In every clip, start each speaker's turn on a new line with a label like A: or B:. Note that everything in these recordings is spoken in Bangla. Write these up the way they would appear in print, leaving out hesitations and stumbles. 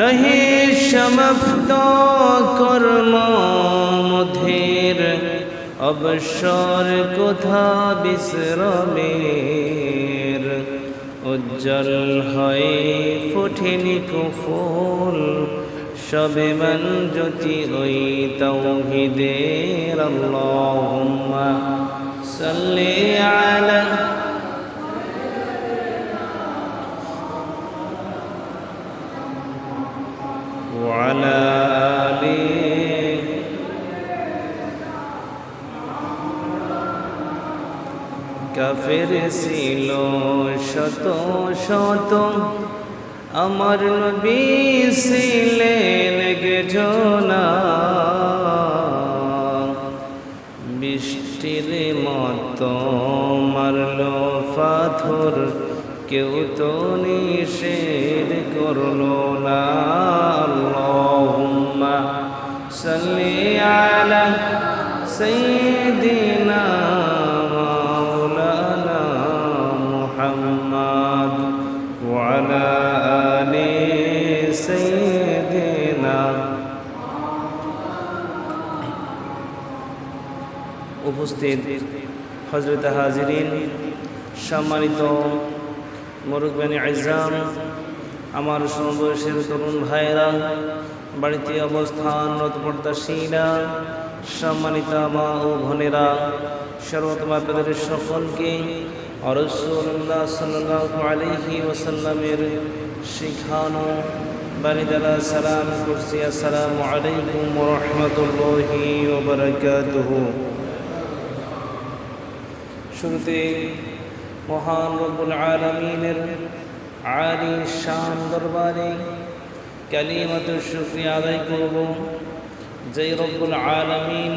A: নহি সমাপ্ত কর্ম মধ্যের অবসর কোথা বিশ্রামের উজ্জ্বল হয়ে ফোটেনি ফুল সবে মন জ্যোতি ওই তাওহীদের আল্লাহুম্মা সাল্লি আলা ওয়ালা আলি কাফের ছিল শত শত আমার নবী ছিলেন একজনা বৃষ্টির মতো মারলো পাথর কেউ তো নিষেধ করলো না আল্লাহুম্মা সাল্লি আলা সাইয়্যিদিনা মাওলানা মুহাম্মদ ওয়া আলা আলি সাইয়্যিদিনা। উপস্থিত হযরত হাজিরিন, সম্মানিত মুরব্বিয়ানে আইজাম, আমার সমবয়সের তরুণ ভাইরা, বাড়িতে অবস্থানরত পর্দাশীলা, সম্মানিতা মা ও বোনেরা, সর্বপ্রথম আপনাদের সকলকে রাসূলুল্লাহ সাল্লাল্লাহু আলাইহি ওয়াসাল্লামের শিখানো বাণী দ্বারা সালাম করছি। আসসালামু আলাইকুম ওয়া রাহমাতুল্লাহি ওয়া বারাকাতুহু। শুরুতে মহান রব্বুল আলামিনের আলী শান দরবারে কালিমাতুশ শুকরিয়া আদায় করব, যে রব্বুল আলামিন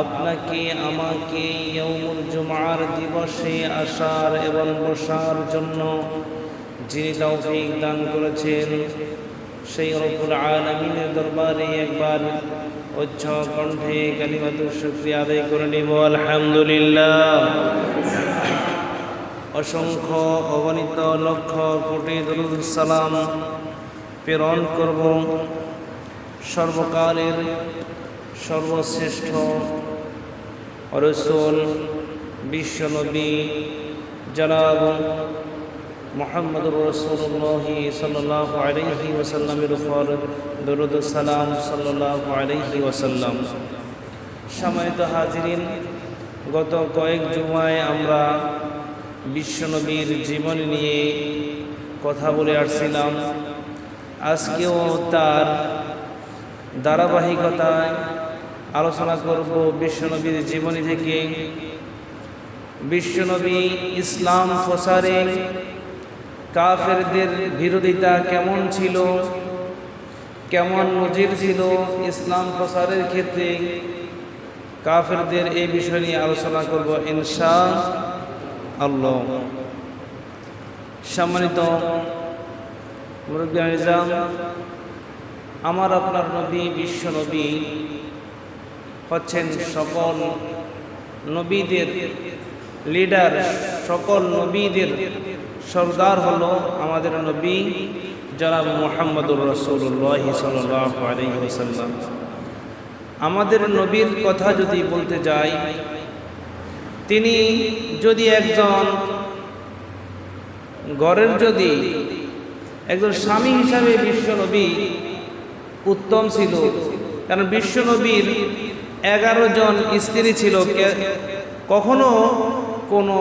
A: আপনাকে আমাকে ইয়াউমুল জুমআর দিবসে আসার এবং বসার জন্য যিনি তৌফিক দান করেছেন, সেই রব্বুল আলামিনের দরবারে একবার উচ্চ কণ্ঠে কালিমাতুশ শুকরিয়া আদায় করে নিব। আলহামদুলিল্লাহ। অসংখ্য অগণিত লক্ষ কোটি দরুদ সালাম প্রেরণ করব সর্বকালের সর্বশ্রেষ্ঠ রাসূল বিশ্বনবী জনাব মুহাম্মদুর রাসূলুল্লাহ সাল্লাল্লাহু আলাইহি ওয়াসাল্লামের উপর দরুদ সালাম সাল্লাল্লাহু আলাইহি ওয়াসাল্লাম। সম্মানিত হাজিরিন, গত কয়েক জুমায় আমরা বিশ্বনবীর জীবনী নিয়ে কথা বলে আসছিলাম। আজকেও তার ধারাবাহিকতায় আলোচনা করব বিশ্বনবীর জীবনী থেকে। বিশ্বনবী ইসলাম প্রচারে কাফেরদের বিরোধিতা কেমন ছিল, কেমন নজির ছিল ইসলাম প্রচারের ক্ষেত্রে, কাফেরদের এই বিষয় নিয়ে আলোচনা করব ইনশাআল্লাহ। সম্মানিত মুরব্বিয়ানে নিজাম, আমার আপনার নবী বিশ্বনবী হচ্ছেন সকল নবীদের লিডার, সকল নবীদের সরদার হলো আমাদের নবী জনাব মুহাম্মদুর রাসূলুল্লাহ সাল্লাল্লাহু আলাইহি ওয়াসাল্লাম। আমাদের নবীর কথা যদি বলতে যাই, তিনি যদি একজন ঘরের যদি একজন স্বামী হিসাবে বিশ্বনবী উত্তম ছিল, কারণ বিশ্বনবীর 11 জন স্ত্রী ছিল। কখনো কোনো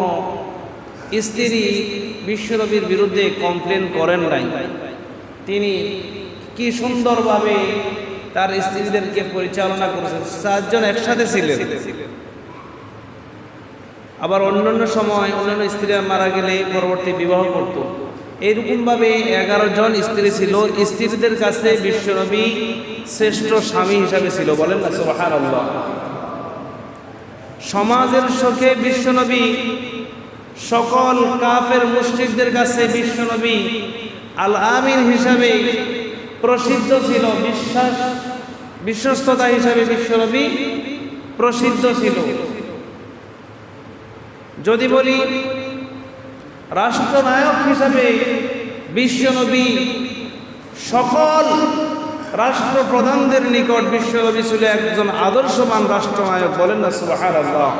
A: স্ত্রী বিশ্বনবীর বিরুদ্ধে কমপ্লেন করেন নাই। তিনি কি সুন্দরভাবে তার স্ত্রীদেরকে পরিচালনা করেছেন। 7 জন একসাথে ছিলেন। আবার অন্যান্য সময় অন্যান্য স্ত্রীরা মারা গেলে পরবর্তী বিবাহ করত। এইরকমভাবে 11 জন স্ত্রী ছিল। স্ত্রীদের কাছে বিশ্বনবী শ্রেষ্ঠ স্বামী হিসাবে ছিল। বলেন না সুবহানাল্লাহ। সমাজের চোখে বিশ্বনবী সকল কাফের মুশরিকদের কাছে বিশ্বনবী আল আমিন হিসাবে প্রসিদ্ধ ছিল। বিশ্বস্ততা হিসাবে বিশ্বনবী প্রসিদ্ধ ছিল। যদি বলি রাষ্ট্রনায়ক হিসাবে বিশ্বনবী সকল রাষ্ট্রপ্রধানদের নিকট বিশ্বনবী ছিল একজন আদর্শবান রাষ্ট্রনায়ক। বলেন না সুবহানাল্লাহ।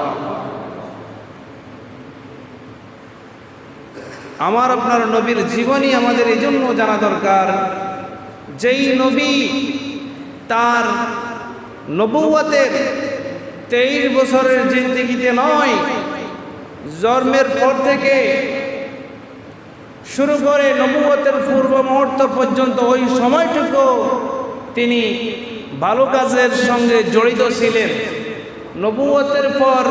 A: আমার আপনার নবীর জীবনী আমাদের এই জন্য জানা দরকার, যেই নবী তার নবুয়তের 23 বছরের জিন্দেগিতে নয়, জন্মের পর থেকে শুরু করে নবুয়তের পূর্ব মুহূর্ত পর্যন্ত ওই সময়টুকু তিনি ভালো কাজের সঙ্গে জড়িত ছিলেন। নবুয়তের পর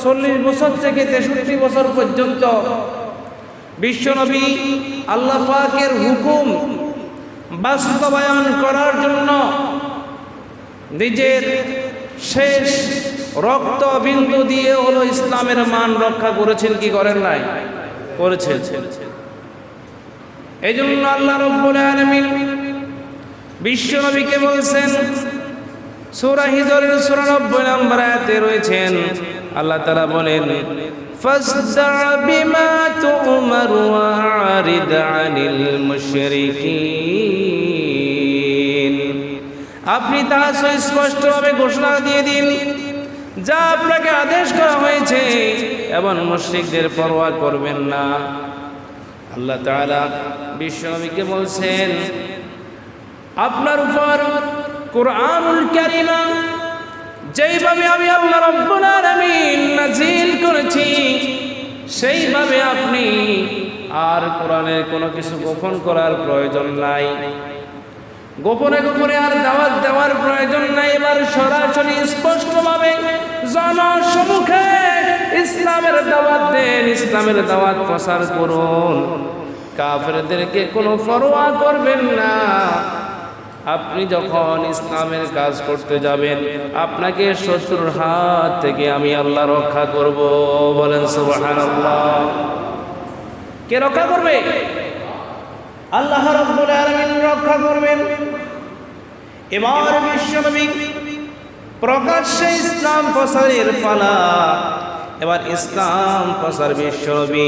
A: 40 বছর থেকে 63 বছর পর্যন্ত বিশ্বনবী আল্লাহ পাকের হুকুম বাস্তবায়ন করার জন্য নিজের শেষ রক্ত বিন্দু দিয়ে হলো ইসলামের মান রক্ষা করেছেন, কি করেন নাই? করেছেন। এই জন্য আল্লাহ রাব্বুল আলামিন বিশ্বনবীকে বলছেন, সূরা হিজরের 94 নম্বর আয়াতে রয়েছেন, আল্লাহ তাআলা বলেন, ফাসদা বিমা তু'মার ওয়া আরিদ আনিল মুশরিকিন। আপনি তা স্পষ্টভাবে ঘোষণা দিয়ে দিন যা আপনাকে আদেশ করা হয়েছে এবং মুশরিকদের পরোয়া করবেন না। আল্লাহ তাআলা বিশ্বনবীকে বলছেন, আপনার উপর কুরআনুল কারীম যেইভাবে আমি আল্লাহ রাব্বুল আলামিন নাযিল করেছি সেইভাবে আপনি আর কোরআনের কোনো কিছু গোপন করার প্রয়োজন নাই, গোপনে গোপনে আর দাওয়াত দেওয়ার প্রয়োজন নাই। এবার সরাসরি স্পষ্টভাবে জনসমুখে ইসলামের দাওয়াত দেন, ইসলামের দাওয়াত প্রচার করুন। কাফেরদেরকে কোনো পরোয়া করবেন না। আপনি যখন ইসলামের কাজ করতে যাবেন, আপনাকে শত্রুর হাত থেকে আমি আল্লাহ রক্ষা করব। বলেন সুবহানাল্লাহ। কে রক্ষা করবে? আল্লাহ রাব্বুল আলামিন রক্ষা করবেন। এবার বিশ্বনবী প্রকাশ্যে ইসলাম প্রচারের পালা। এবার ইসলাম প্রচার বিশ্বনবী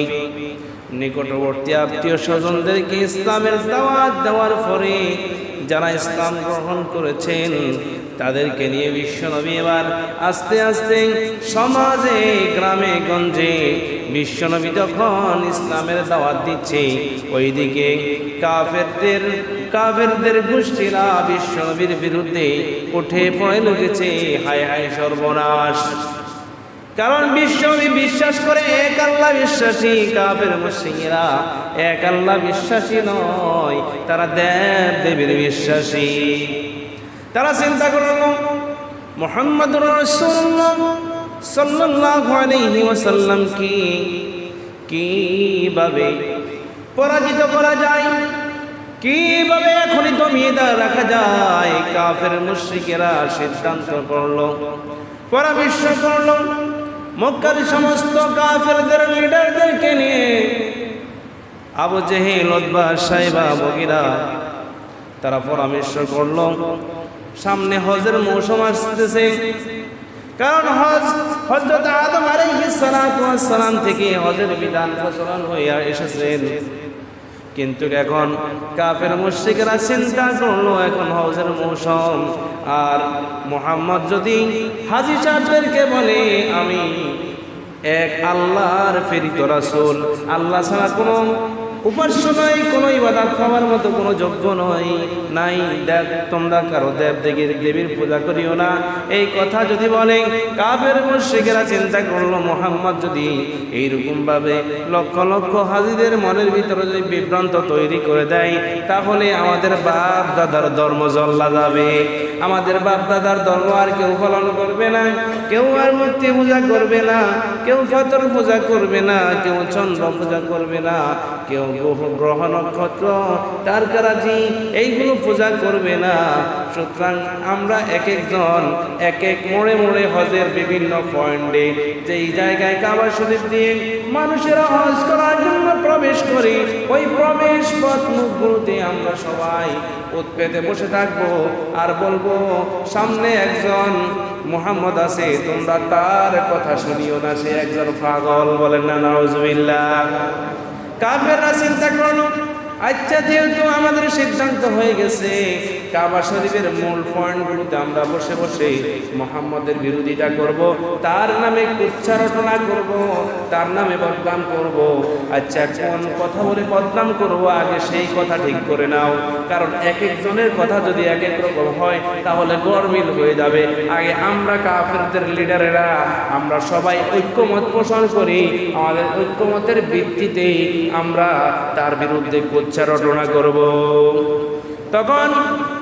A: নিকটবর্তী আত্মীয় স্বজনদেরকে ইসলামের দাওয়াত দেওয়ার পরে যারা ইসলাম গ্রহণ করেছেন তাদেরকে নিয়ে বিশ্বনবী এবার আস্তে আস্তে সমাজে গ্রামে গঞ্জে বিশ্বনবী যখন ইসলামের দাওয়াত দিচ্ছে, ওইদিকে কাফেরদের গোষ্ঠীরা বিশ্বনবীর বিরুদ্ধে উঠে পড়ে লেগেছে। হায় হায় সর্বনাশ! কারণ বিশ্বনবী বিশ্বাস করে এক আল্লাহ বিশ্বাসী, কাফের মুশরিকরা এক আল্লাহ বিশ্বাসী নয়, তারা দেব দেবীর বিশ্বাসী। তারা চিন্তা করল মুহাম্মদুর রাসূলুল্লাহ সাল্লাল্লাহু আলাইহি ওয়াসাল্লাম কিভাবে পরাজিত করা যায়, কিভাবে এখনই দমিয়ে রাখা যায়। কাফের মুশরিকেরা সিদ্ধান্ত করল, পরামর্শ করল মক্কার সমস্ত কাফেরদের লিডারদেরকে নিয়ে, আবু জেহেল, উতবা, সাইবা, মুগীরা, তারা পরামর্শ করল সামনে হজের মৌসুম আসতেছে। কারণ হযরত আদম আলাইহিস সালাম থেকে হজের বিধান প্রচলন হয়ে এসেছেন। কিন্তু এখন কাফের মুশরিকরা চিন্তা করলো এখন হজের মৌসুম, আর মুহাম্মদ যদি হাজী সাহেবদেরকে বলে আমি এক আল্লাহর প্রেরিত রাসূল, আল্লাহ ছাড়া কোনো উপাস্য নয়, কোনো ইবাদত করার মতো কোনো যোগ্য নয়, নাই, তোমরা কারো দেবীর পূজা করিও না, এই কথা যদি বলে, কাফের মুশরিকেরা চিন্তা করলো মুহাম্মদ যদি এইরকম ভাবে লক্ষ লক্ষ হাজীদের মনের ভিতরে যদি বিভ্রান্ত তৈরি করে দেয়, তাহলে আমাদের বাপ দাদার ধর্ম জল্লা যাবে, আমাদের বাপ দাদার ধর্ম আর কেউ পালন করবে না, কেউ আর মূর্তি পূজা করবে না, কেউ পাথর পূজা করবে না, কেউ চন্দ্র পূজা করবে না, কেউ গ্রহ নক্ষত্র তারকারাজি এইগুলো পূজা করবে না। সুতরাং আমরা এক একজন এক এক মোড়ে মোড়ে হজের বিভিন্ন পয়েন্টে যেই জায়গায় কাবা শরীফ দিয়ে মানুষেরা হজ করার জন্য প্রবেশ করে, ওই প্রবেশ পথ মুখগুলোতে আমরা সবাই উৎপেতে বসে থাকবো আর বলবো সামনে একজন মুহাম্মদ আছে, তোমরা তার কথা শুনিও না, সে একজন পাগল। বলেন না নাউজুবিল্লাহ। কাফেররা চিন্তা করল আচ্ছা, যেহেতু আমাদের সিদ্ধান্ত হয়ে গেছে কাবা শরীফের মূল পয়েন্টগুলোতে আমরা বসে বসে মুহাম্মদের বিরোধিতা করব, তার নামে কুচ্ছা রটনা করব, তার নামে বদনাম করব। আচ্ছা, কোন কথা বলে বদনাম করব আগে সেই কথা ঠিক করে নাও, কারণ এক একজনের কথা যদি এক এক রকম হয় তাহলে গরমিল হয়ে যাবে। আগে আমরা কাফেরদের লিডারেরা আমরা সবাই ঐক্যমত পোষণ করি, আমাদের ঐক্যমতের ভিত্তিতে আমরা তার বিরুদ্ধে কুচ্ছা রটনা করব। তখন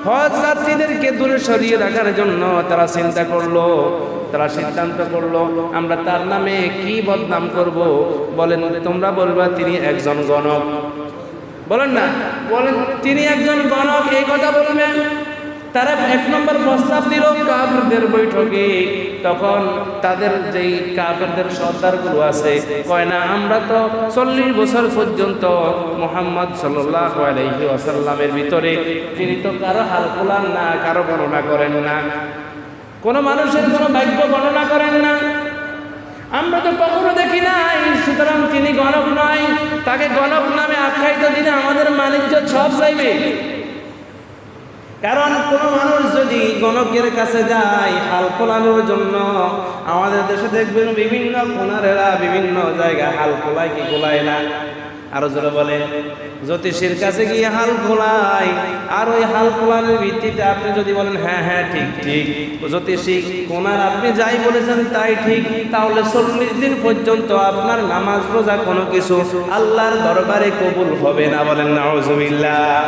A: হজ যাত্রীদেরকে দূরে সরিয়ে রাখার জন্য তারা চিন্তা করলো, তারা সিদ্ধান্ত করলো আমরা তার নামে কি বদনাম করব। বলেন, তোমরা বলবা তিনি একজন গণক, বলেন না, বলেন তিনি একজন গণক, এই কথা বলবেন। তারা এক নম্বর প্রস্তাব দিল কাফেরদের বৈঠকে। তখন তাদের যেই কাফেরদের সর্দারগুলো আছে কয় না, আমরা তো 40 বছর পর্যন্ত মুহাম্মদ সাল্লাল্লাহু আলাইহি ওয়াসাল্লামের ভিতরে তিনি তো কারো হাল খোলান না, কারো গণনা করেন না, কোনো মানুষের কোনো ভাগ্য গণনা করেন না, আমরা তো কখনো দেখি নাই, সুতরাং তিনি গণক নয়। তাকে গণক নামে আখ্যায়িত দিলে আমাদের বাণিজ্য সব যাইবে। কারণ কোনো মানুষ যদি গণকের কাছে যায় হাল খোলানোর জন্য, আমাদের দেশে দেখবেন বিভিন্ন কোনারেরা বিভিন্ন জায়গায় হাল খোলায় কি খোলায় না, আরো জোরে বলেন, জ্যোতিষীর কাছে গিয়ে হাল খোলায়। আর ওই হাল খোলানোর ভিত্তিতে আপনি যদি বলেন হ্যাঁ হ্যাঁ ঠিক ঠিক জ্যোতিষী কোনার আপনি যাই বলেছেন তাই ঠিক, তাহলে 40 দিন পর্যন্ত আপনার নামাজ রোজা কোনো কিছু আল্লাহর দরবারে কবুল হবে না। বলেন নাউজুবিল্লাহ।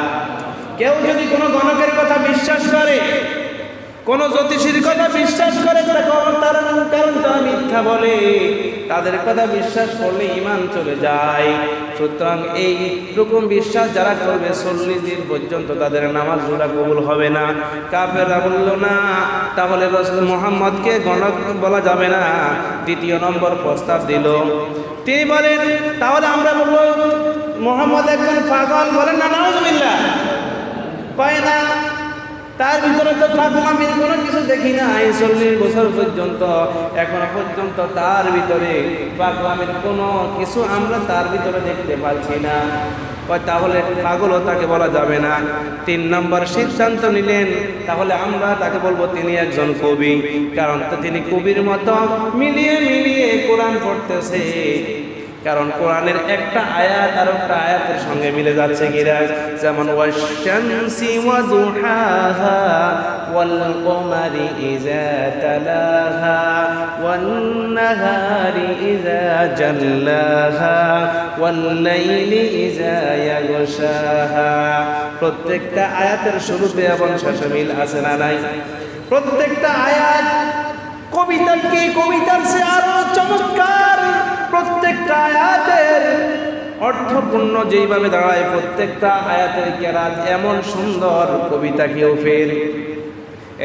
A: কেউ যদি কোনো গণকের কথা বিশ্বাস করে, কোন জ্যোতিষীর কথা বিশ্বাস করে, তারা কারণ তারা মিথ্যা বলে, তাদের কথা বিশ্বাস করলে ঈমান চলে যায়। সুতরাং এই রকম বিশ্বাস যারা করবে 40 দিন পর্যন্ত তাদের নামাজ রোজা কবুল হবে না। কাফেররা বলল না, তাহলে রাসূল মুহাম্মদকে গণক বলা যাবে না। দ্বিতীয় নম্বর প্রস্তাব দিল, তিনি বলেন তাহলে আমরা বলবো মুহাম্মদ একজন পাগল। বলেন না নাউজুবিল্লাহ। পায় না, তার ভিতরে তো পাগলামির কোনো কিছু দেখি না। 40 বছর পর্যন্ত এখনো পর্যন্ত তার ভিতরে পাগলামির কোনো কিছু আমরা তার ভিতরে দেখতে পাচ্ছি না। তাহলে পাগলও তাকে বলা যাবে না। 3 নম্বর সিদ্ধান্ত নিলেন, তাহলে আমরা তাকে বলবো তিনি একজন কবি, কারণ তিনি কবির মতো মিলিয়ে মিলিয়ে কোরআন পড়তেছে। কারণ কোরআনের একটা আয়াত আর একটা আয়াতের সঙ্গে মিলে যাচ্ছে কিনা, যেমন ওয়াশ-শামসি ওয়া দুহাহা ওয়াল কমারি ইযা তালাহা ওয়ান নাহারি ইযা জাল্লাহা ওয়াল লাইলি ইযা ইয়াগশাহা। প্রত্যেকটা আয়াতের শুরুতে এবং শেষে মিল আছে না নাই? প্রত্যেকটা আয়াত কবিতার চেয়ে আরো চমৎকার। প্রত্যেকটা আয়াতের অর্থপূর্ণ যেইভাবে দাঁড়ায়, প্রত্যেকটা আয়াতের কেরাত এমন সুন্দর, কবিতা কেউ ফের।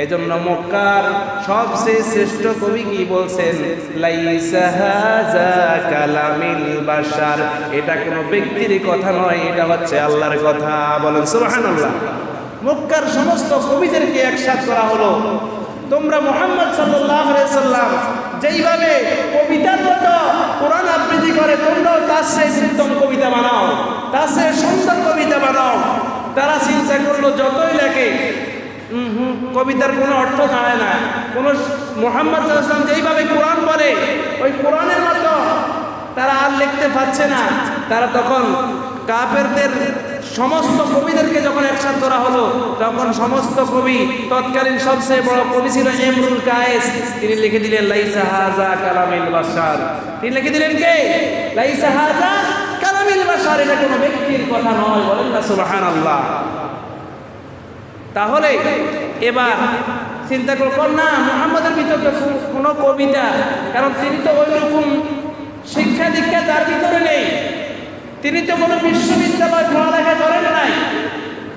A: এজন্য মক্কার সবচেয়ে শ্রেষ্ঠ কবি কি বলছেন, লাইসা হাযা কালামিল বাশার, এটা কোনো ব্যক্তির কথা নয়, এটা হচ্ছে আল্লাহর কথা। বলেন সুবহানাল্লাহ। মক্কার সমস্ত কবিদেরকে একসাথ করা হলো, তোমরা মুহাম্মদ সাল্লাল্লাহু আলাইহি সাল্লাম যেইভাবে কবিতার মতো কোরআন আবৃত্তি করে, তোমরাও তার চেয়ে উত্তম কবিতা বানাও, তার চেয়ে সুন্দর কবিতা বানাও। তারা চিন্তা করলো যতই লেখে কবিতার কোনো অর্থ দাঁড়ায় না। কোন মুহাম্মদ সাল্লাল্লাহু আলাইহি সাল্লাম যেইভাবে কোরআন বলে ওই কোরআনের মতো তারা আর লিখতে পারছে না। তারা তখন কাফেরদের সমস্ত কবিদেরকে যখন একসাথ করা হলো, তখন সমস্ত কবি, তৎকালীন সবচেয়ে বড় কবি ছিল ইমরুল কায়েস, তিনি লিখে দিলেন লাইসা হাযা কালামিল বাশার। তিনি লিখে দিলেন কে? লাইসা হাযা কালামিল বাশার, এটা কোনো ব্যক্তির কথা নয়। বলেন না সুবহানাল্লাহ। তাহলে এবার চিন্তা করুন না, মুহাম্মদের ভিতরে কোনো কবিতা, কারণ তিনি তো ওই রকম শিক্ষা দীক্ষা তার ভিতরে নেই, তিনি তো কোনো বিশ্ববিদ্যালয় পড়ালেখা করেন নাই,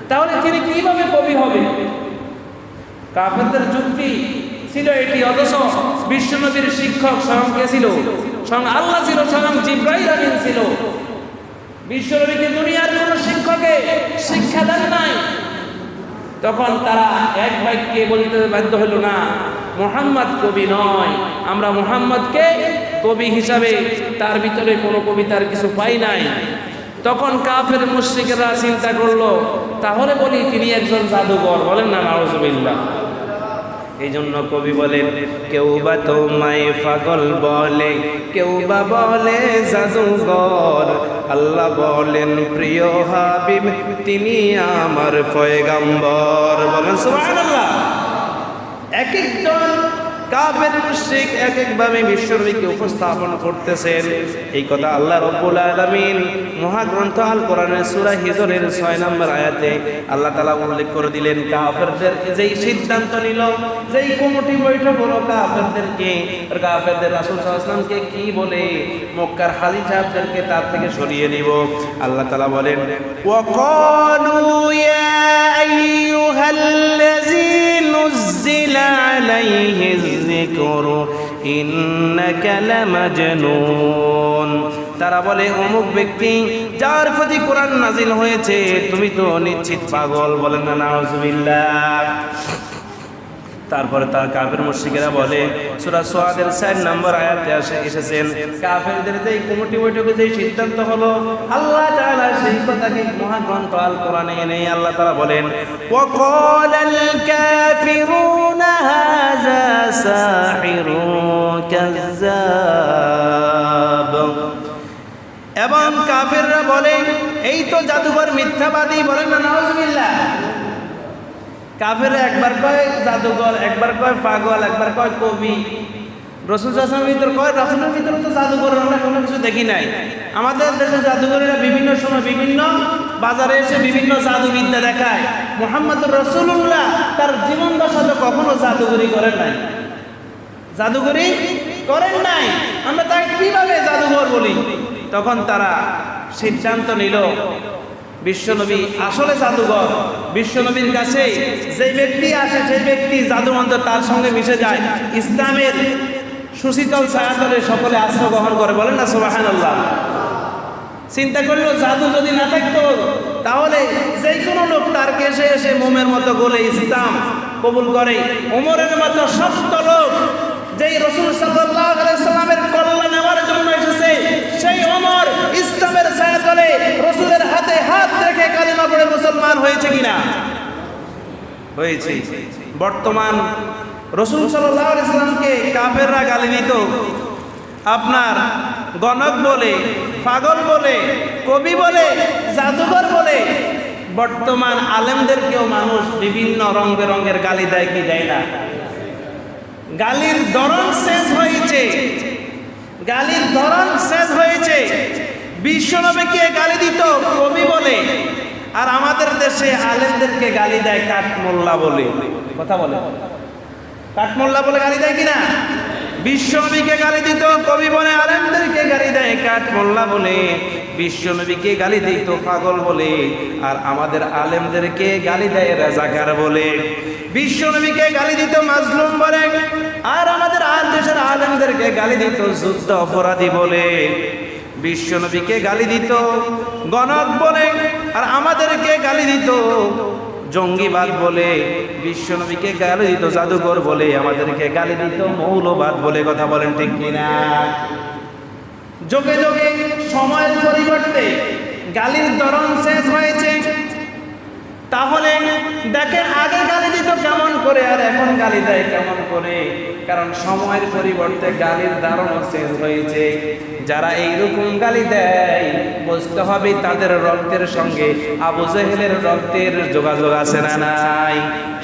A: তাহলে তিনি কিভাবে কবি হবে? কাফেরদের যুক্তি ছিল এটি। অথচ বিশ্বনবীর শিক্ষক স্বয়ং কে ছিল? স্বয়ং আল্লাহ ছিল, স্বয়ং জিবরাইল আমিন ছিল। বিশ্বনবীকে দুনিয়ার কোনো শিক্ষকে শিক্ষা দেন নাই। তখন তারা এক বাক্যে বলতে বাধ্য হলো, না, মুহাম্মদ কবি নয়, আমরা মুহাম্মদকে কবি হিসাবে তার ভিতরে কোনো কবিতার কিছু পাই নাই। তখন কাফের মুশরিকরা চিন্তা করলো, তাহলে বলি তিনি একজন জাদুকর, বলেন না নাউজুবিল্লাহ। এই জন্য কবি বলেন, কেউ বা তোমায় পাগল বলে, কেউ বা বলে জাদুঘর, আল্লাহ বলেন প্রিয় হাবিব তিনি আমার পয়গম্বর, বলেন সুবহানাল্লাহ। এক একজন কাফের মুশরিক এক একভাবে বিশ্বনবীকে উপস্থাপন করতেছেন। এই কথা আল্লাহ রাব্বুল আলামিন মহাগ্রন্থ আল কোরআনের সূরা হিজরের 6 নম্বর আয়াতে আল্লাহ তাআলা উল্লেখ করে দিলেন, কাফেরদের যেই সিদ্ধান্ত নিল, যেই কমিটি বৈঠক হলো কাফেরদের রাসূল সাল্লাল্লাহু আলাইহি ওয়াসাল্লামকে কি বলে মক্কার হাজী সাহেবদেরকে তার থেকে সরিয়ে দিব। আল্লাহ তাআলা বলেন, ওয়াকালু ইয়া আইয়ুহাল্লাযী নুজ্জিলা আলাইহিজ যিকরু ইন্নাকা লামাজনুন। তারা বলে অমুক ব্যক্তি যার প্রতি কোরআন নাজিল হয়েছে তুমি তো নিশ্চিত পাগল, বলেন না নাউজুবিল্লাহ। তারপরে তার কাফের মুশরিকেরা বলে, সূরা সুআদের 4 নম্বর আয়াতে এসেছেন, কাফেরদের যেই কমিটি বৈঠকে যেই সিদ্ধান্ত হলো আল্লাহ তাআলা সেই কথাকে মহাগ্রন্থ আল কোরআনে এনে আল্লাহ তাআলা বলেন, ওয়াকালাল কাফিরুনা হাযা সাহিরুন কাযযাব। এবং কাফেররা বলে এই তো জাদুকর মিথ্যাবাদী, বলেন না নাউজুবিল্লাহ। কাফের একবার কয় জাদুকর, একবার কয় পাগল, একবার কয় কবি। রাসূল সাল্লাল্লাহু আলাইহি ওয়াসাল্লামের ভিতর কয়, রাসূলের ভিতরে তো জাদুকর আমরা কোনো কিছু দেখি নাই। আমাদের দেশে জাদুকরেরা বিভিন্ন সময় বিভিন্ন বাজারে এসে বিভিন্ন জাদুবিদ্যা দেখায়। মুহাম্মদুর রাসূলুল্লাহ তার জীবন দশাতে কখনো জাদুকরি করেন নাই, জাদুকরি করেন নাই, আমরা তাকে কিভাবে জাদুকর বলি? তখন তারা সিদ্ধান্ত নিল বিশ্বনবী আসলে জাদুঘর। বিশ্বনবীর কাছে যে ব্যক্তি আসে সেই ব্যক্তি জাদুমন্ত্র তার সঙ্গে মিশে যায়, ইসলামের সুশীতল ছায়াতলে সকলে আশ্রয় গ্রহণ করে, বলেন না সুবহানাল্লাহ। চিন্তা করলো জাদু যদি না থাকতো তাহলে যে কোনো লোক তার কাছে এসে মোমের মতো গলে ইসলাম কবুল করে। ওমরের মতো শক্ত লোক যেই রাসূল সাল্লাল্লাহু আলাইহি সাল্লামের কল্যাণ নেওয়ার জন্য এসেছে, সেই ওমর ইসলামের ছায়াতলে রাসূলের হাতে হাত রেখে কালিমা পড়ে মুসলমান হয়েছে কিনা? হয়েছে। বর্তমান রাসূল সাল্লাল্লাহু আলাইহি সাল্লামকে কাফেররা গালি দিত, আপনার গণক বলে, পাগল বলে, কবি বলে, জাদুঘর বলে। বর্তমান আলেমদেরকেও মানুষ বিভিন্ন রং বেরঙের গালি দেয় কি দেয় না? গালির ধরন শেষ হয়েছে, গালির ধরন শেষ হয়েছে। বিশ্বনবীকে গালি দিত কবি বলে, আর আমাদের দেশে আলেমদেরকে গালি দেয় কাঠমোল্লা বলে। কথা বলে, কাঠমোল্লা বলে গালি দেয় কিনা? বিশ্বনবীকে গালি দিত কবি বলে, আলেমদেরকে গালি দেয় কাঠমোল্লা বলে। বিশ্বনবীকে গালি দিত পাগল বলে, আর আমাদের আলেমদেরকে গালি দেয় রাজাকার বলে। বিশ্বনবীকে গালি দিত মাজলুম বলে, আর আমাদের দেশের আলেমদেরকে গালি দিত যুদ্ধ অপরাধী বলে। বিশ্বনবীকে গালি দিত গণক বলে, আর আমাদেরকে গালি দিত জঙ্গিবাদ বলে। বিশ্বনবীকে গালি দিত জাদুঘর বলে, আমাদেরকে গালি দিত মৌলবাদ বলে। কথা বলেন ঠিক কিনা? যোগে যোগে সময়ের পরিবর্তে গালির ধরন শেষ হয়েছে। তাহলে দেখেন আগে গালি দিত কেমন করে, আর এখন গালি দেয় কেমন করে? কারণ সময়ের পরিবর্তে গালির ধরনও শেষ হয়েছে। যারা এইরকম গালি দেয় বুঝতে হবে তাদের রক্তের সঙ্গে আবু জেহেলের রক্তের যোগাযোগ আছে না নাই,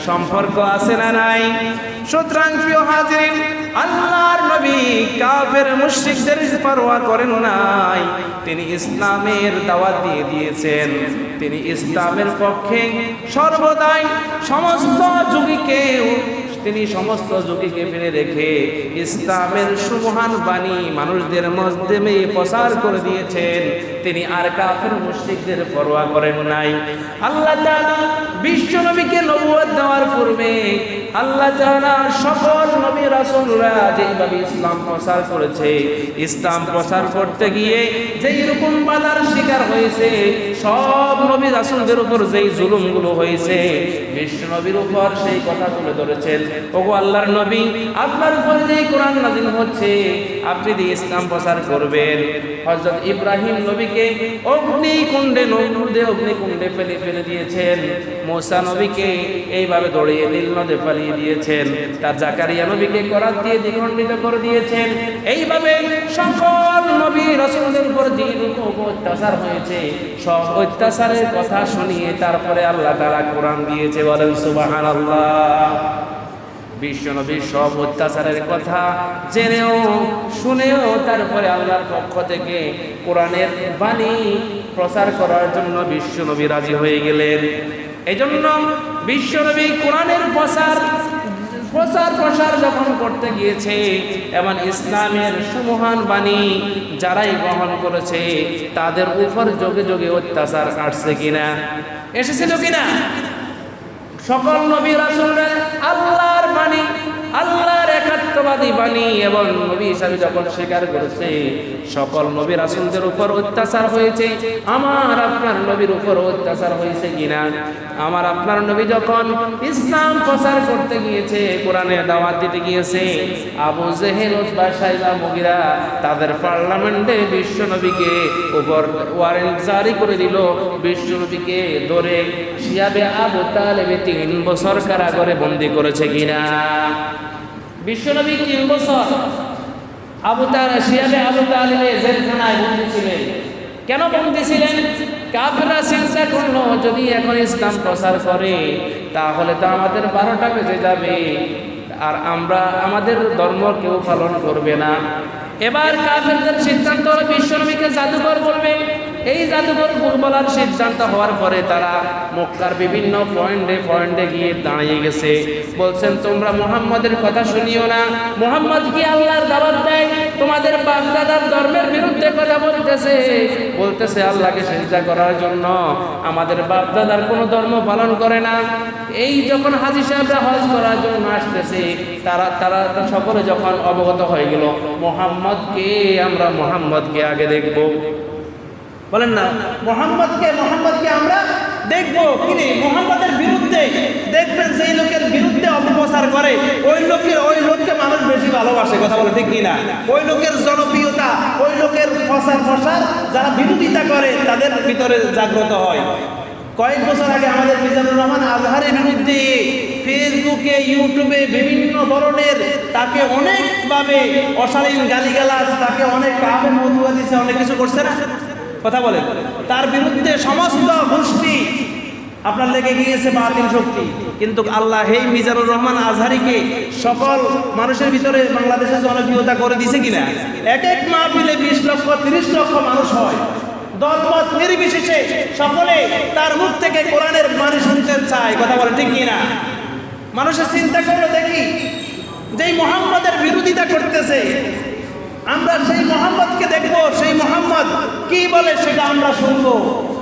A: সম্পর্ক আছে না নাই? সুতরাং প্রিয় হাজিরিন, আল্লাহর নবী কাফের মুশরিকদের পরোয়া করেন নাই। তিনি ইসলামের দাওয়াত দিয়ে দিয়েছেন। তিনি ইসলামের পক্ষে সর্বদাই সমস্ত যুগীকে ফিরে রেখে ইসলামের সুমহান বাণী মানুষদের মধ্যে প্রচার করে দিয়েছেন। তিনি আর কাফের মুশরিকদের পরোয়া করেন নাই। আল্লাহ তাআলা বিশ্ব নবীকে নবুয়ত দেওয়ার পূর্বে আল্লাহ তাআলা সকল নবী রাসূলরা যেইভাবে ইসলাম প্রচার করেছে, ইসলাম প্রচার করতে গিয়ে যেই রকম বাধার শিকার হয়েছে, সব নবী রাসূলদের উপর যেই জুলুমগুলো হয়েছে বিশ্ব নবীর উপর সেই কথা তুলে ধরেছেন। ওগো আল্লাহর নবী, আপনার উপর যেই কোরআন নাযিল হচ্ছে, আপনি যে ইসলাম প্রচার করবেন। হযরত ইব্রাহিম নবীকে অগ্নিকুণ্ডে অগ্নিকুণ্ডে ফেলে দিয়েছেন। মুসা নবীকে এইভাবে দড়িয়ে নীল নদে ফেলিয়ে দিয়েছেন। তার জাকারিয়া নবীকে করাত দিয়ে দ্বিখণ্ডিত করে দিয়েছেন। এইভাবে সকল নবী রাসূলদের উপর যে অত্যাচার হয়েছে, সব অত্যাচারের কথা শুনিয়ে তারপরে আল্লাহ তাআলা কোরআন দিয়েছে। বলেন সুবহানাল্লাহ। বিশ্বনবীর সব অত্যাচারের কথা জেনেও শুনেও তারপরে আল্লাহর পক্ষ থেকে কোরআনের বাণী প্রচার করার জন্য বিশ্বনবী রাজি হয়ে গেলেন। এই জন্য বিশ্বনবী কোরআনের প্রচার যখন করতে গিয়েছে, এমন ইসলামের সুমহান বাণী যারাই গ্রহণ করেছে তাদের উপর যোগে যোগে অত্যাচার আসছে কিনা, এসেছিল কিনা? সকল নবী রাসূলরা আল্লাহর বাণী, আল্লাহর একাত্মবাদী বাণী এবং নবী হিসাবে যখন স্বীকার করেছে, সকল নবী রাসূলদের উপর অত্যাচার হয়েছে। আমার আপনার নবীর উপর অত্যাচার হয়েছে কিনা? আমার আপনার নবী যখন ইসলাম প্রচার করতে গিয়েছে, কোরআনের দাওয়াত দিতে গিয়েছে, আবু জেহেল, উতবা, শাইবা, মুগীরা তাদের পার্লামেন্টে বিশ্ব নবীকে উপর ওয়ারেন্ট জারি করে দিল। বিশ্ব নবীকে ধরে শিয়াবে আবু তালেব 3 বছর কারাগারে বন্দী করেছে কিনা? বিশ্বনবী 3 বছর শিয়াবে আবু তালেবের জেলখানায় বন্দী ছিলেন। কেন বন্দী ছিলেন? কাফেররা চিন্তা করলো যদি এখন ইসলাম প্রচার করে তাহলে তো আমাদের 12টা বেজে যাবে, আর আমরা আমাদের ধর্ম কেউ পালন করবে না। এবার কাফেরদের সিদ্ধান্ত হলো বিশ্বনবীকে জাদুকর বলবে। এই জাদুকর বলার সিদ্ধান্ত হওয়ার পরে তারা মক্কার বিভিন্ন পয়েন্টে গিয়ে দাঁড়িয়ে গেছে। বলছেন, তোমরা মুহাম্মাদের কথা শুনিও না। মুহাম্মদ কি আল্লাহর দাওয়াত দেয়? তোমাদের বাপ-দাদার ধর্মের বিরুদ্ধে কথা বলতেছে আল্লাহকে সিজদা করার জন্য। আমাদের বাপ-দাদার কোনো ধর্ম পালন করে না। এই যখন হাজী সাহেবরা হজ করার জন্য আসতেছে, তারা সকলে যখন অবগত হয়ে গেল আমরা মুহাম্মদকে আগে দেখব। বলেন না, মুহাম্মদকে আমরা দেখব। কিনে মুহাম্মদের বিরুদ্ধে দেখবেন যেই লোকের বিরুদ্ধে অপপ্রচার করে ওই লোককে মানুষ বেশি ভালোবাসে। কথা বলে ঠিক কিনা? ওই লোকের জনপ্রিয়তা, ওই লোকের প্রচার যারা বিরোধিতা করে তাদের ভিতরে জাগ্রত হয়। কয়েক বছর আগে আমাদের মিজানুর রহমান আজহারের বিরুদ্ধে ফেসবুকে, ইউটিউবে বিভিন্ন ধরনের তাকে অনেকভাবে অশালীন গালিগালাজ, তাকে অনেক কাফের মতুয়া দিচ্ছে, অনেক কিছু করছে না? কথা বলেন। তার বিরুদ্ধে সমস্ত গোষ্ঠী আপনার লেগে গিয়েছে বাতিল শক্তি, কিন্তু আল্লাহ এই মিজানুর রহমান আজহারিকে সকল মানুষের ভিতরে বাংলাদেশের জনপ্রিয়তা করে দিছে কিনা? এক মাহফিলে 20 লক্ষ 30 লক্ষ মানুষ হয়, দলমত নির্বিশেষে সকলে তার মুখ থেকে কোরআনের বাণী শুনতে চায়। কথা বলে ঠিক কিনা? মানুষের চিন্তা করলে দেখি যেই মুহাম্মদের বিরোধিতা করতেছে, আমরা সেই মুহাম্মদকে দেখবো, সেই মুহাম্মদ কি বলে সেটা আমরা শুনবো।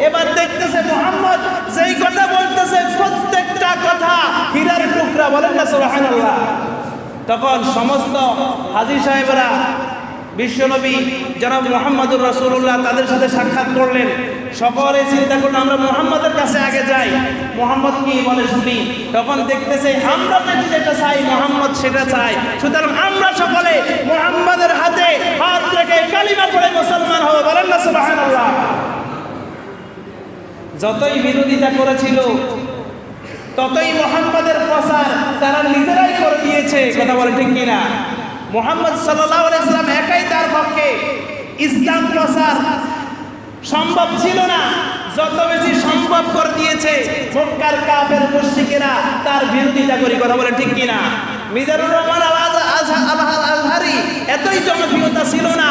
A: এবার দেখতেছে মুহাম্মদ যেই কথা বলতেছে প্রত্যেকটা কথা হীরার টুকরা। বলেন না সুবহানাল্লাহ। তখন সমস্ত হাজী সাহেবরা বিশ্বনবী জনাব মুহাম্মদুর রাসূলুল্লাহ তাদের সাথে সাক্ষাৎ করলেন। সকলে চিন্তা করলেন আমরা মুহাম্মদের কাছে আগে যাই, মুহাম্মদ কি বলে শুনি। তখন দেখতেছে আমরা যেটা চাই মুহাম্মদ সেটা চাই, সুতরাং আমরা সকলে মুহাম্মদের হাতে হাত রেখে কালিমা পড়ে মুসলমান হব। বলেন না সুবহানাল্লাহ। যতই বিরোধিতা করেছিল ততই মুহাম্মদের প্রচার তারা নিজেরাই করে দিয়েছে। কথা বলে ঠিক কিনা? মুহাম্মদ সাল্লাল্লাহু আলাইহি ওয়াসাল্লাম একাই তার পক্ষে ইসলাম প্রচার সম্ভব ছিল না, যত বেশি সম্ভব করে দিয়েছে মক্কার কাফের মুশরিকেরা তার বিরোধিতা করে। কথা বলে ঠিক কিনা? মিজানুর রহমান আজহারি এতই জনপ্রিয়তা ছিল না,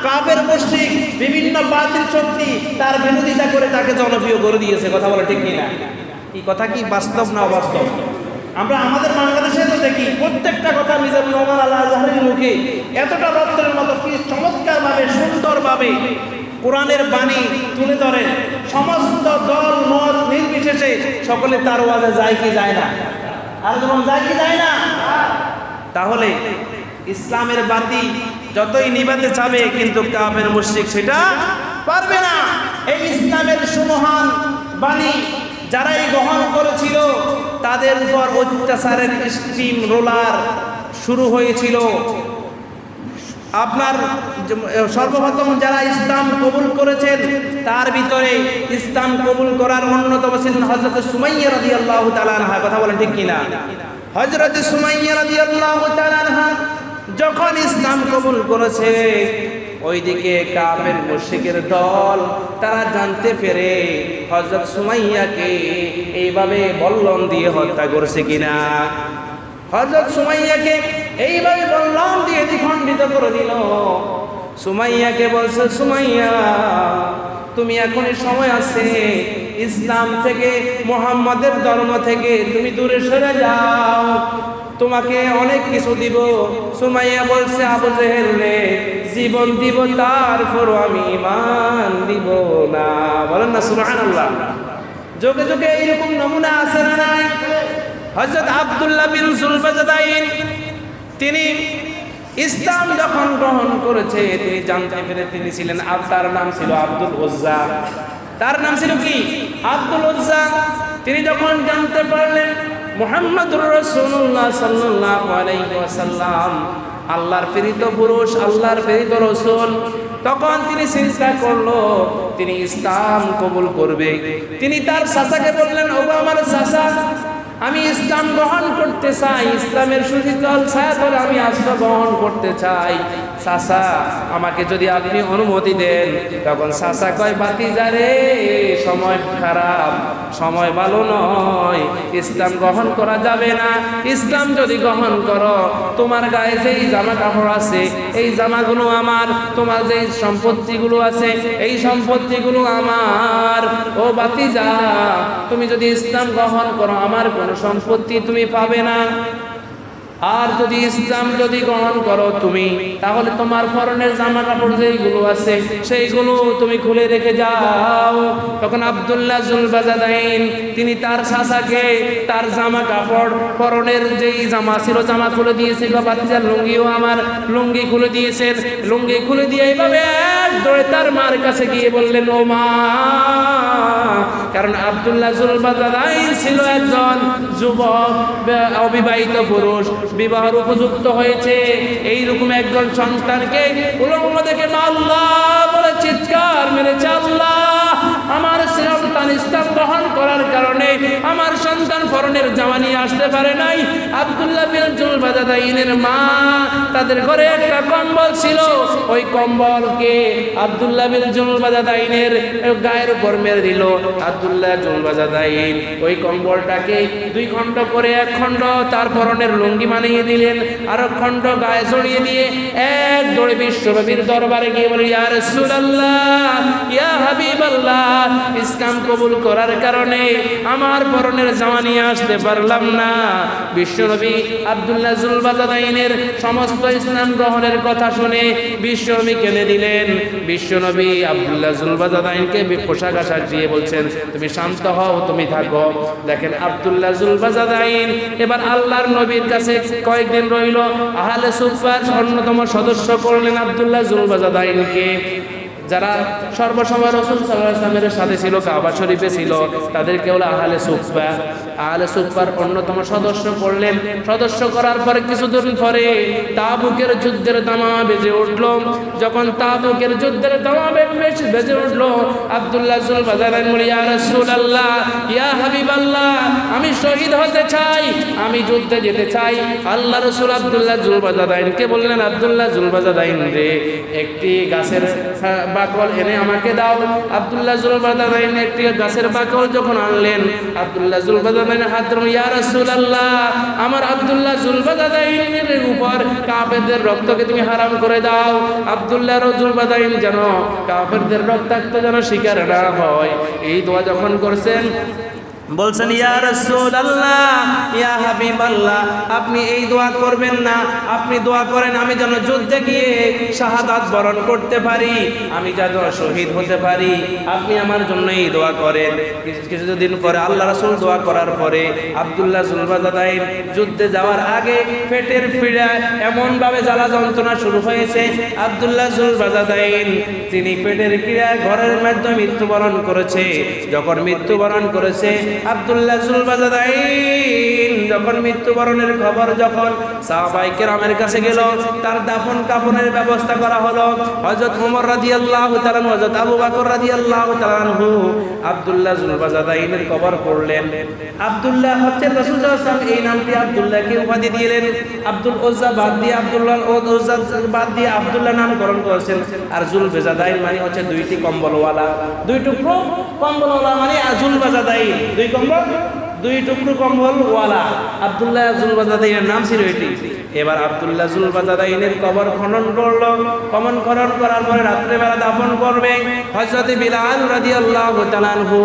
A: কাফের মুশরিক বিভিন্ন বাতিল শক্তি তার বিরোধিতা করে তাকে জনপ্রিয় করে দিয়েছে। কথা বলে ঠিক কিনা? এই কথা কি বাস্তব না অবাস্তব? আমরা আমাদের বাংলাদেশে তো দেখি প্রত্যেকটা কথা মিজানুর রহমান আজহারির মুখে এতটা রক্তের মতো কি চমৎকারভাবে সুন্দরভাবে কোরআনের বাণী তুলে ধরে। সমস্ত দল মত নির্বিশেষে সকলে তার ওয়াজে যায় কি যায় না? আর যখন যায় কি যায় না? তাহলে ইসলামের বাতি যতই নিভাতে চাবে কিন্তু কাফের মুশরিক সেটা পারবে না। এই ইসলামের সুমহান বাণী যারাই গ্রহণ করেছিল তাদের উপর অত্যাচারের স্টিম রোলার শুরু হয়েছিল। আপনার সর্বপ্রথম যারা ইসলাম কবুল করেছেন তার ভিতরে ইসলাম কবুল করার অন্যতম ছিলেন হযরত সুমাইয়া রাদিয়াল্লাহু তাআলা আনহা। কথা বলেন ঠিক কিনা? হযরত সুমাইয়া রাদিয়াল্লাহু তাআলা আনহা যখন ইসলাম কবুল করেছে, ওইদিকে কাফের মুশরিকের দল তারা জানতে পেরে হযরত সুমাইয়াকে এইভাবে বল্লম দিয়ে হত্যা করেছে কিনা। হযরত সুমাইয়াকে এইভাবে বল্লম দিয়ে দ্বিখণ্ডিত করে দিল। সুমাইয়াকে বলছে, সুমাইয়া তুমি এখনই সময় আছে, ইসলাম থেকে মুহাম্মাদের ধর্ম থেকে তুমি দূরে সরে যাও, তোমাকে অনেক কিছু দিব। সুমাইয়া বলছে, আবু জেহেল রে জীবন দিব তারপর আমি ঈমান দিব না। বলেন না সুবহানাল্লাহ। যোগে যোগে এইরকম নমুনা আছে না নাই? হযরত আব্দুল্লাহ বিন জুলবাজাদাইন তিনি ইসলাম যখন গ্রহণ করেছে তিনি জানতে পেরে তিনি ছিলেন, তার নাম ছিল আব্দুল উজ্জা। তার নাম ছিল কি? আব্দুল উজ্জা। তিনি যখন জানতে পারলেন মুহাম্মদুর রাসূলুল্লাহ সাল্লাল্লাহু আলাইহি ওয়াসাল্লাম আল্লাহর প্রেরিত পুরুষ, আল্লাহর প্রেরিত রাসূল, তখন তিনি চিন্তা করলো তিনি ইসলাম কবুল করবে। তিনি তার চাচাকে বললেন, ওগো আমার চাচা, আমি ইসলাম গ্রহণ করতে চাই, ইসলামের সুশীতল ছায়াতলে আমি আশ্রয় গ্রহণ করতে চাই। চাচা আমাকে যদি আপনি অনুমতি দেন। তখন চাচা কয়, ভাতিজা রে সময় খারাপ, সময় ভালো নয়, ইসলাম গ্রহণ করা যাবে না। ইসলাম যদি গ্রহণ করো তোমার গায়ে যেই জামা কাপড় আছে এই জামাগুলো আমার, তোমার যেই সম্পত্তিগুলো আছে এই সম্পত্তিগুলো আমার। ও ভাতিজা তুমি যদি ইসলাম গ্রহণ করো আমার কোনো সম্পত্তি তুমি পাবে না। আর যদি ইসলাম যদি গ্রহণ করো তুমি, তাহলে তোমার পরনের জামা কাপড় যেইগুলো আছে সেইগুলো তুমি খুলে রেখে যাও। তখন আব্দুল্লাহ জুলবাজাদাইন তিনি তার চাচাকে তার জামা কাপড় পরনের যেই জামা ছিল জামা খুলে দিয়েছিল। ভাতিজার লুঙ্গিও আমার, লুঙ্গি খুলে দিয়েছেন। লুঙ্গি খুলে দিয়ে এইভাবে এক দৌড়ে তার মার কাছে গিয়ে বললেন, ও মা। কারণ আব্দুল্লাহ জুলবাজাদাইন ছিল একজন যুবক, অবিবাহিত পুরুষ, বিবাহের উপযুক্ত হয়েছে। এইরকম একজন সন্তানকে উলঙ্গ দেখে আল্লাহ বলে চিৎকার মেরেছে, আল্লাহ আমার সন্তান ইসলাম গ্রহণ করার কারণে আমার সন্তান পরনের জামা নিয়ে আসতে পারে নাই। আব্দুল্লাহ বিন জুলবাজাদাইনের মা তাদের ঘরে একটা কম্বল ছিল, ওই কম্বলকে আব্দুল্লাহ বিন জুলবাজাদাইনের গায়ের উপর মেরে দিল। আব্দুল্লাহ জুলবাজাদাইন ওই কম্বলটাকে দুই খণ্ড করে এক খণ্ড তার পরনের লুঙ্গি বানিয়ে দিলেন, আর এক খণ্ড গায়ে জড়িয়ে দিয়ে এক দৌড়ে বিশ্বনবীর দরবারে গিয়ে বলে, ইয়া রাসূলুল্লাহ, ইয়া হাবিবাল্লাহ, ইসলাম কবুল করার কারণে আমার পরনের জামা নিয়ে আসতে পারলাম না। বিশ্বনবী আব্দুল্লাহ জুলবাজাদাইনের সমস্ত ইসলাম গ্রহণের কথা শুনে বিশ্বনবী কেঁদে দিলেন। বিশ্বনবী আব্দুল্লাহ জুলবাজাদাইনকে পোশাক আশাক দিয়ে বলছেন, তুমি শান্ত হও, তুমি থাকো। দেখেন আব্দুল্লাহ জুলবাজাদাইন এবার আল্লাহর নবীর কাছে কয়েকদিন রইল। আহলে সুফফার অন্যতম সদস্য করলেন আব্দুল্লাহ জুলবাজাদাইনকে। যারা সর্বসময় রাসূল সাল্লাল্লাহু আলাইহি ওয়াসাল্লামের সাথে ছিল, কাবা শরীফে ছিল, তাদেরকে হলো আহলে সুফফা। আহলে সুফফার অন্যতম সদস্য করলেন। সদস্য করার পরে কিছুদিন পরে তাবুকের যুদ্ধের দামা বেজে উঠল। যখন তাবুকের যুদ্ধের দামা বেজে উঠল, আব্দুল্লাহ জুলবাজাদাইন বলে, ইয়া রাসূলুল্লাহ, ইয়া হাবিবাল্লাহ, আমি শহীদ হতে চাই, আমি যুদ্ধে যেতে চাই। আল্লাহ রাসূল আব্দুল্লাহ জুলবাজাদাইনকে বললেন, আব্দুল্লাহ জুলবাজাদাইন রে, একটি গাছের বাকল এনে আমাকে দাও। আব্দুল্লাহ জুলবাজাদাইন একটি গাছের বাকল যখন আনলেন, আব্দুল্লাহ জুলবাজাদাইনের হাত ধরে, ইয়া রাসূলুল্লাহ, আমার আব্দুল্লাহ জুলবাজাদাইনের উপর কাফেরদের রক্তকে তুমি হারাম করে দাও। আব্দুল্লাহ জুলবাজাদাইন যেন কাফেরদের রক্তাক্ত যেন শিকার না হয়, এই দোয়া যখন করছেন, বলছেন ইয়া রাসূলুল্লাহ, ইয়া হাবিবাল্লাহ, আপনি এই দোয়া করবেন না, আপনি দোয়া করেন আমি যেন যুদ্ধে গিয়ে শাহাদাত বরণ করতে পারি, আমি যেন শহীদ হতে পারি, আপনি আমার জন্য এই দোয়া করেন। কিছুদিন পরে আল্লাহ রাসূল দোয়া করার পরে আব্দুল্লাহ জুলবাজাদাইন যুদ্ধে যাওয়ার আগে পেটের পীড়া এমন ভাবে জ্বালা যন্ত্রণা শুরু হয়েছে, আব্দুল্লাহ জুলবাজাদাইন তিনি পেটের পীড়া ঘরের মধ্যে মৃত্যুবরণ করেছে। যখন মৃত্যুবরণ করেছে আব্দুল্লাহ জুলবাজাদাইন, যখন মৃত্যুবরণের খবর যখন সাহাবায়ে কেরামের কাছে গেল, তার দাফন কাফনের ব্যবস্থা করা হলো। হযরত ওমর রাদিয়াল্লাহু তাআলা, হযরত আবু বকর রাদিয়াল্লাহু তাআলা আনহু আব্দুল্লাহ জুলবাজাদাইনের কবর করলেন। আব্দুল্লাহ হচ্ছে রাসূল সাল্লাল্লাহু আলাইহি ওয়াসাল্লাম এই নামটি আব্দুল্লাহকে উপাধি দিলেন। আব্দুল উজ্জা বাদ দিয়ে আব্দুল্লাহ উজ্জা বাদ দিয়ে আব্দুল্লাহ নামকরণ করেছেন। আর জুলবাজাদাইন মানে হচ্ছে দুইটি কম্বলওয়ালা, দুই টুকরো কম্বলওয়ালা মানে জুলবাজাদাইন, দুই টুকরো কম্বলওয়ালা। আব্দুল্লাহ জুলবাজাদাইনের নাম ছিল এটি। এবার আব্দুল্লাহ জুলবাজাদাইনের কবর খনন করলো। খনন করার পরে রাত্রেবেলা দাফন করবে। হযরত বিলাল রাদিয়াল্লাহু তাআলা আনহু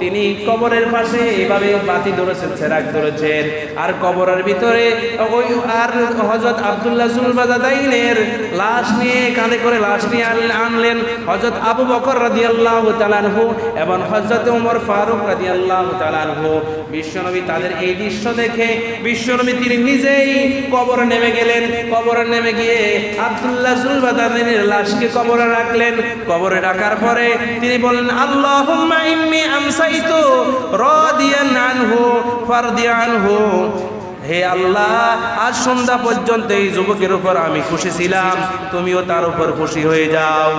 A: তিনি কবরের পাশে এভাবে বাতি ধরেছেন, চেরাগ ধরেছেন, আর কবরের ভিতরে ওই আর হযরত আব্দুল্লাহ জুলবাজাদাইনের লাশ নিয়ে কাঁধে করে লাশ নিয়ে আনলেন হযরত আবু বকর রাদিয়াল্লাহু তাআলা আনহু এবং হযরত ওমর ফারুক রাদিয়াল্লাহু তাআলা আনহু। বিশ্বনবী তাদের এই দৃশ্য দেখে বিশ্বনবী তিনি নিজেই কবরে নেমে গেলেন। কবরে নেমে গিয়ে আব্দুল্লাহ জুলবাজাদাইনের লাশকে কবরে রাখলেন। কবরে রাখার পরে তিনি বললেন, আল্লাহুম্মা ইন্নী আমসাইতু রাদিয়ান আনহু ফারদি আনহু, হে আল্লাহ, আজ সন্ধ্যা পর্যন্ত এই যুবকের উপর আমি খুশি ছিলাম, তুমিও তার উপর খুশি হয়ে যাও।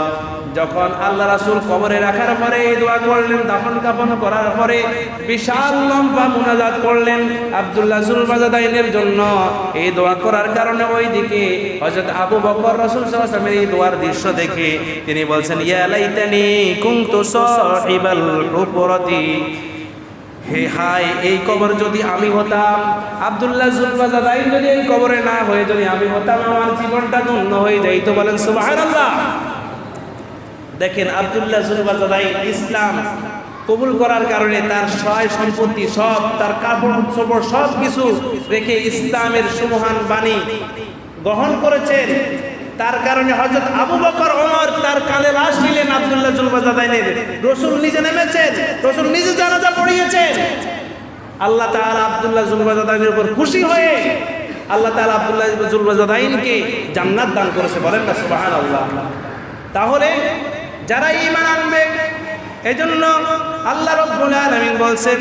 A: যখন আল্লাহ রাসূল কবরে রাখার পরে এই দোয়া করলেন, দাফন কাফন করার পরে বিশাল লম্বা মুনাজাত করলেন আব্দুল্লাহ জুলবাজাদাইনের জন্য। এই দোয়া করার কারণে ওইদিকে হযরত আবু বকর রাসূল সাল্লাল্লাহু আলাইহি ওয়াসাল্লামের এই দোয়ার দৃশ্য দেখে তিনি বলছেন, ইয়া লাইতানি কুনতু সাহিবাল হুফরাতি, হে হাই, এই কবর যদি আমি হতাম, আব্দুল্লাহ জুলবাজাদাইন যদি এই কবরে না হয়ে যদি আমি হতাম, আমার জীবনটা ধন্য হয়ে যাইতো। বলেন সুবহানাল্লাহ। দেখেন আব্দুল্লাহ জুলবাজাদাইন ইসলাম কবুল করার কারণে তার সয় সম্পত্তি সব, তার কাপড় চোপড় সব কিছু রেখে ইসলামের সুমহান বাণী গ্রহণ করেছেন। তার কারণে হযরত আবু বকর ওমর তার কাঁধে লাশ নিলেন আব্দুল্লাহ জুলবাজাদাইনের। রাসূল নিজে নেমেছেন, রাসূল নিজে জানাজা পড়িয়েছেন। আল্লাহ তাআলা আব্দুল্লাহ জুলবাজাদাইনের উপর খুশি হয়ে আল্লাহ তাআলা আব্দুল্লাহ জুলবাজাদাইনকে জান্নাত দান করেছে। বলেন না সুবহানাল্লাহ। তাহলে যারা ঈমান আনবে, এজন্য আল্লাহ রাব্বুল আলামিন বলছেন,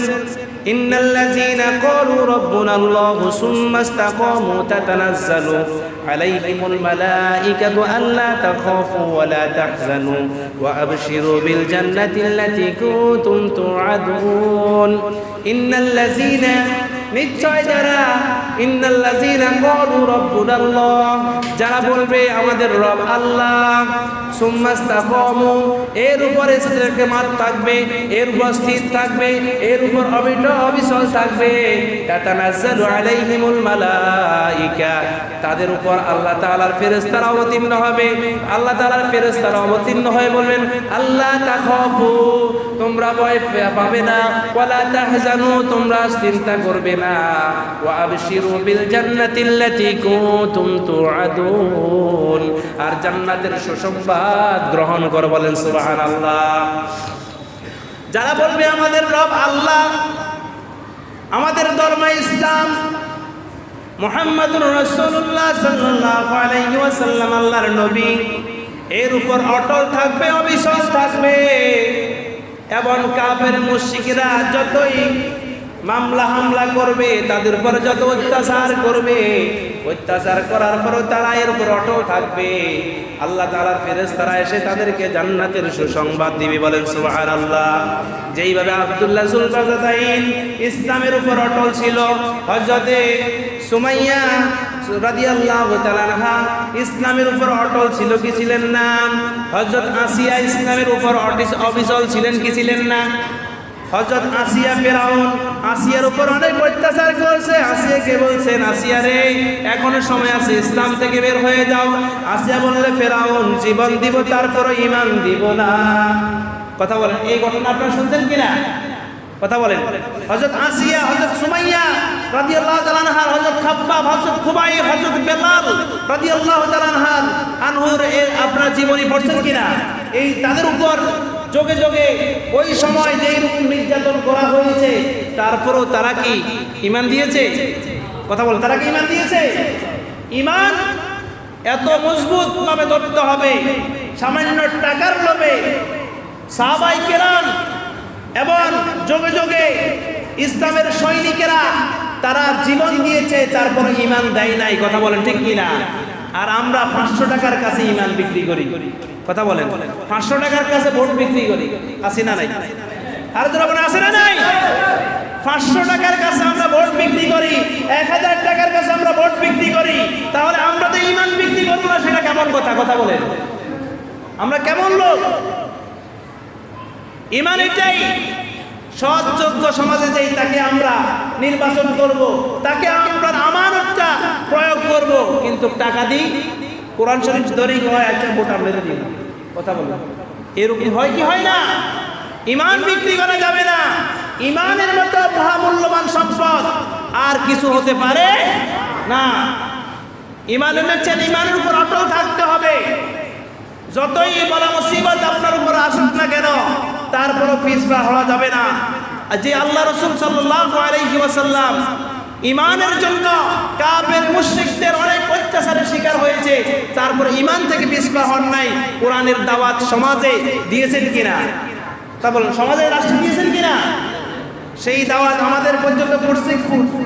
A: ইন্নাল্লাযীনা ক্বালু রাব্বুনাল্লাহু সুম্মা ইসতাকামু তাতানাজ্জালু আলাইহিমুল মালাঈকাতু আল্লা তাখাফু ওয়া লা তাহজানু ওয়া আবশিরু বিল জান্নাতিল্লাতী কুনতুম তুআদুন। ইন্নাল্লাযীনা, নিশ্চয় যারা, ইন্নাল্লাযীনা ক্বালু রাব্বুনাল্লাহ, যারা বলবে আমাদের রব আল্লাহ, সুম্মা ইসতাকামু, এর উপর ইস্তেকামাত থাকবে, এর উপর স্থির থাকবে, এর উপর অবিচল থাকবে, তাতানাজ্জালু আলাইহিমুল মালাঈকা, তাদের উপর আল্লাহ তাআলার ফেরেশতারা অবতীর্ণ হবে। আল্লাহ তাআলার ফেরেশতারা অবতীর্ণ হয়ে বলবেন, আল্লাহ তাখাফু, তোমরা ভয় পাবে না, ওয়ালা তাহজানু, তোমরা চিন্তা করবে না, ওয়া আবশিরু বিল জান্নাতিল্লাতী কুনতুম তুআদুন, আর জান্নাতের সুসংবাদ গ্রহণ করো। বলেন সুবহানাল্লাহ। যারা বলবে আমাদের রব আল্লাহ, আমাদের ধর্ম ইসলাম, মুহাম্মাদুর রাসূলুল্লাহ সাল্লাল্লাহু আলাইহি ওয়াসাল্লাম আল্লাহর নবী, এর উপর অটল থাকবে, অবিচল থাকবে। এবং কাফের মুশরিকরা যতই মামলা হামলা করবে, তাদের উপর যত অত্যাচার করবে, অত্যাচার করার পরও তারা এর উপর অটল থাকবে। আল্লাহ তাআলার ফেরেশতারা এসে তাদেরকে জান্নাতের সুসংবাদ দিবে। বলেন সুবহানাল্লাহ। যেইভাবে আব্দুল্লাহ জুলবাজাদাইন ইসলামের উপর অটল ছিল, হযরতে সুমাইয়া রাদিয়াল্লাহু তাআলা আনহা ইসলামের উপর অটল ছিল কি ছিলেন না? হযরত আসিয়া ইসলামের উপর অবিচল ছিলেন কি ছিলেন না? হযরত আসিয়া, ফেরাউন আসিয়ার উপর অনেক অত্যাচার করেছে। আসিয়াকে বলছেন, আসিয়া রে, এখনো সময় আছে, ইসলাম থেকে বের হয়ে যাও। আসিয়া বললে, ফেরাউন জীবন দিব তারপরও ঈমান দিব না। কথা বলেন, এই ঘটনা আপনারা শুনছেন কিনা? কথা বলেন। হযরত আসিয়া, হযরত সুমাইয়া রাদিয়াল্লাহু তাআলা আনহা, হযরত খাব্বাব, হযরত খুবাইব, হযরত বেলাল রাদিয়াল্লাহু তাআলা আনহুর আপনার জীবনী পড়ছেন কিনা? এই তাদের উপর যোগে যোগে ওই সময় যে এরকম নির্যাতন করা হয়েছে, তারপরও তারা কি ঈমান দিয়েছে? কথা বলেন, তারা কি ঈমান দিয়েছে? ঈমান এত মজবুত ভাবে ধরতে হবে, সামান্য টাকার লোভে সাহাবায়ে কেরাম এবং যোগে যোগে ইসলামের সৈনিকেরা তারা জীবন দিয়েছে, তারপরে ঈমান দেয় নাই। কথা বলেন ঠিক কিনা? আর আমরা 500 টাকার কাছে ঈমান বিক্রি করি। কথা বলেন, 500 টাকার কাছে ভোট বিক্রি করি, আছে না নাই? আর যারা বলেন আছে না নাই? 500 টাকার কাছে আমরা ভোট বিক্রি করি, 1000 টাকার কাছে আমরা ভোট বিক্রি করি, তাহলে আমরা তো ঈমান বিক্রি করবো না, সেটা কেমন কথা? কথা বলেন, আমরা কেমন লোক? ঈমান এটাই, সৎ যোগ্য সমাজে যেই তাকে আমরা নির্বাচন করব, তাকে আমরা আমানতটা প্রয়োগ করব, কিন্তু টাকা দিই কোরআন শরীফ ধরেই হয় একটা ভোট আমরা দিই। কথা বলেন, এরকম হয় কি হয় না? ঈমান বিক্রি করা যাবে না। ঈমানের মতো মহামূল্যবান সম্পদ আর কিছু হতে পারে না। ঈমান এনেছেন, ঈমানের উপর অটল থাকতে হবে। যতই বড় মুসিবত আপনার উপর আসুক না কেন, তারপরও পিছপা হওয়া যাবে না। যে আল্লাহ রাসূল সাল্লাল্লাহু আলাইহি ওয়াসাল্লাম ঈমানের জন্য কাফের মুশরিকদের অনেক অত্যাচারের শিকার হয়েছে, তারপর ঈমান থেকে পিছপা হন নাই। কোরআনের দাওয়াত সমাজে দিয়েছেন কিনা? তা বলেন, সমাজে রাষ্ট্রে দিয়েছেন কিনা? সেই দাওয়াত আমাদের পর্যন্ত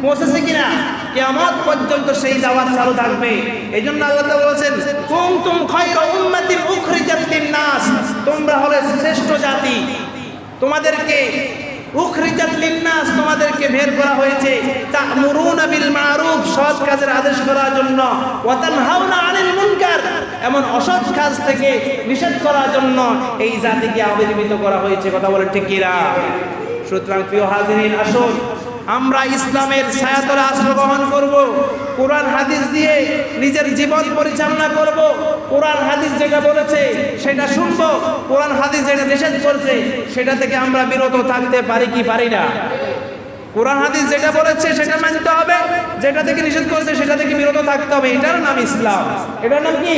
A: পৌঁছেছে কিনা? কিয়ামত পর্যন্ত সেই দাওয়াত চালু থাকবে। এইজন্য আল্লাহ তাআলা বলেছেন, কুনতুম খায়রা উম্মাতিন উখরিজাত লিন-নাস, তোমরা হলে শ্রেষ্ঠ জাতি, তোমাদেরকে উখরিজাত লিন-নাস, তোমাদেরকে বের করা হয়েছে তা'মুরুনা বিল মা'রুফ, সৎ কাজের আদেশ করার জন্য, ওয়া তানহাউনা আনিল মুনকার, এমন অসৎ কাজ থেকে নিষেধ করার জন্য এই জাতিকে আবির্ভূত করা হয়েছে। কথা বলেন ঠিক কিনা? সুতরাং প্রিয় হাজিরিন, আসুন আমরা ইসলামের ছায়াতলে আশ্রয় গ্রহণ করব, কোরআন হাদিস দিয়ে নিজের জীবন পরিচালনা করব। কোরআন হাদিস যেটা বলেছে সেটা শুনবো, কোরআন হাদিস যেটা নিষেধ করছে সেটা থেকে আমরা বিরত থাকতে পারি কি পারি না? কোরআন হাদিস যেটা বলেছে সেটা মানতে হবে, যেটা থেকে নিষেধ করেছে সেটা থেকে বিরত থাকতে হবে। এটার নাম ইসলাম। এটার নাম কি?